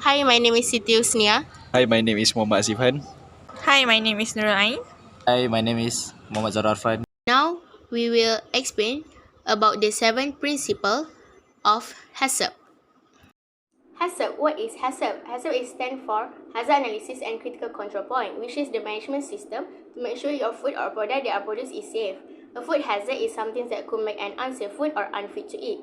Hi, my name is Siti Usnia. Hi, my name is Muhammad Azifhan. Hi, my name is Nurul Ain. Hi, my name is Muhammad Zararfan. Now we will explain about the seven principle of HACCP. HACCP, what is HACCP? HACCP is stand for Hazard Analysis and Critical Control Point, which is the management system to make sure your food or product that are produced is safe. A food hazard is something that could make an unsafe food or unfit to eat.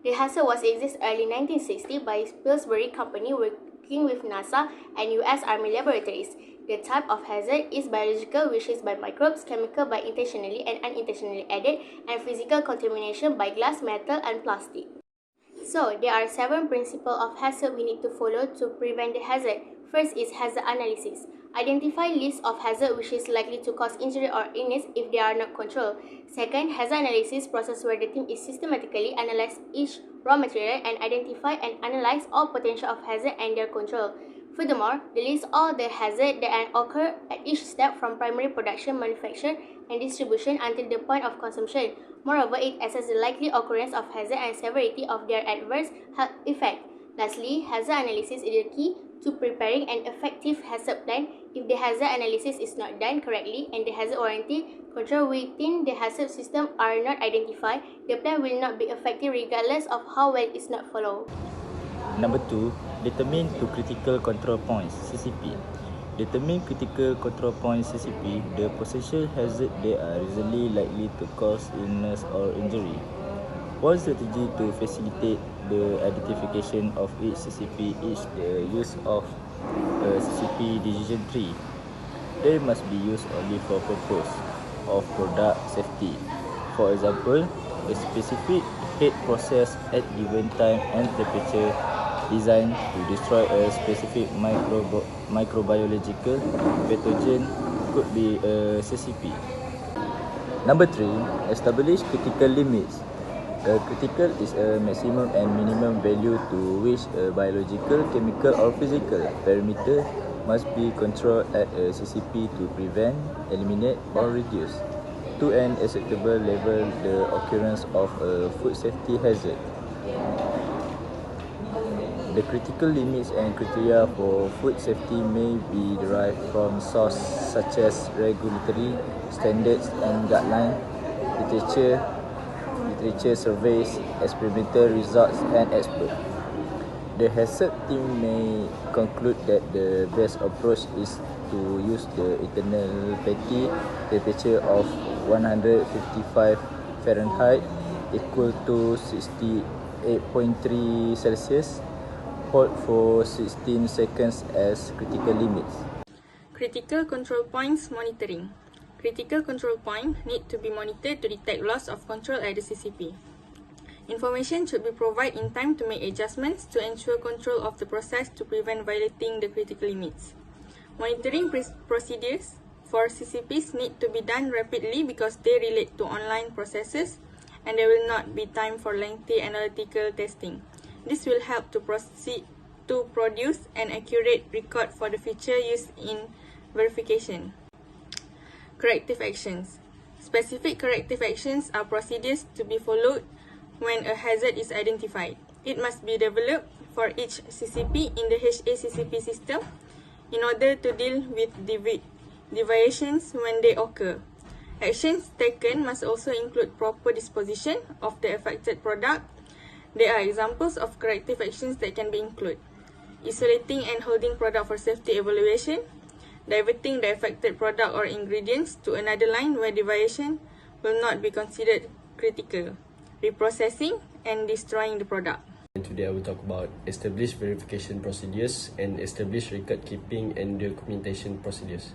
The HACCP was existed early 1960 by Pillsbury Company working with NASA and US Army laboratories. The type of hazard is biological, which is by microbes, chemical by intentionally and unintentionally added, and physical contamination by glass, metal, and plastic. So, there are seven principles of hazard we need to follow to prevent the hazard. First is hazard analysis. Identify list of hazard which is likely to cause injury or illness if they are not controlled. Second, hazard analysis process where the team is systematically analyze each raw material and identify and analyze all potential of hazard and their control. Furthermore, they list all the hazards that occur at each step from primary production, manufacture, and distribution until the point of consumption. Moreover, it assesses the likely occurrence of hazard and severity of their adverse health effect. Lastly, hazard analysis is the key to preparing an effective hazard plan. If the hazard analysis is not done correctly and the hazard warranty control within the hazard system are not identified, the plan will not be effective regardless of how well it is not followed. Number 2, determine two critical control points, CCP. Determine critical control points, CCP, the potential hazard that are reasonably likely to cause illness or injury. One strategy to facilitate the identification of each CCP is the use of a CCP decision tree. They must be used only for purpose of product safety. For example, a specific heat process at given time and temperature designed to destroy a specific microbiological pathogen could be a CCP. Number 3, establish critical limits. A critical is a maximum and minimum value to which a biological, chemical or physical parameter must be controlled at a CCP to prevent, eliminate or reduce to an acceptable level the occurrence of a food safety hazard. The critical limits and criteria for food safety may be derived from sources such as regulatory standards and guidelines, literature surveys, experimental results, and experts. The hazard team may conclude that the best approach is to use the internal fatty temperature of 155 Fahrenheit equal to 68.3 Celsius. Hold for 16 seconds as critical limits. Critical control points monitoring. Critical control point need to be monitored to detect loss of control at the CCP. Information should be provided in time to make adjustments to ensure control of the process to prevent violating the critical limits. Monitoring procedures for CCPs need to be done rapidly because they relate to online processes and there will not be time for lengthy analytical testing. This will help to produce an accurate record for the future use in verification. Corrective actions. Specific corrective actions are procedures to be followed when a hazard is identified. It must be developed for each CCP in the HACCP system in order to deal with deviations when they occur. Actions taken must also include proper disposition of the affected product. There are examples of corrective actions that can be included. Isolating and holding product for safety evaluation, diverting the affected product or ingredients to another line where deviation will not be considered critical, reprocessing and destroying the product. And today I will talk about established verification procedures and established record keeping and documentation procedures.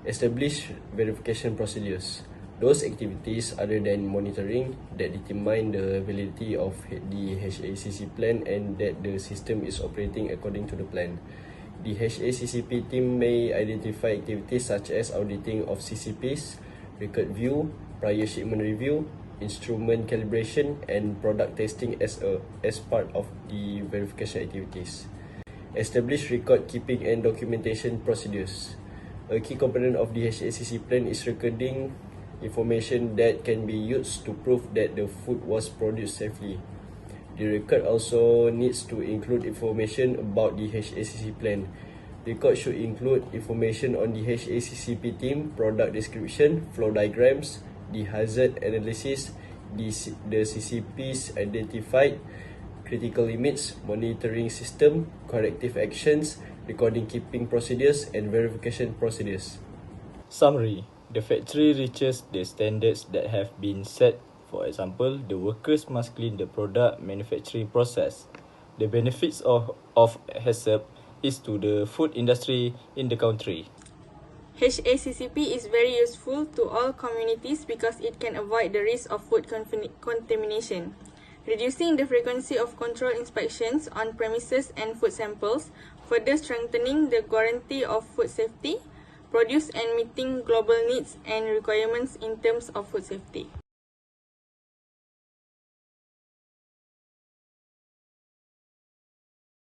Established verification procedures. Those activities other than monitoring that determine the validity of the HACCP plan and that the system is operating according to the plan. The HACCP team may identify activities such as auditing of CCPs, record view, prior shipment review, instrument calibration, and product testing as part of the verification activities. Establish record keeping and documentation procedures. A key component of the HACCP plan is recording information that can be used to prove that the food was produced safely. The record also needs to include information about the HACCP plan. Record should include information on the HACCP team, product description, flow diagrams, the hazard analysis, the CCPs identified, critical limits, monitoring system, corrective actions, recording keeping procedures, and verification procedures. Summary: the factory reaches the standards that have been set. For example, the workers must clean the product manufacturing process. The benefits of HACCP is to the food industry in the country. HACCP is very useful to all communities because it can avoid the risk of food contamination, reducing the frequency of control inspections on premises and food samples, further strengthening the guarantee of food safety, produce and meeting global needs and requirements in terms of food safety.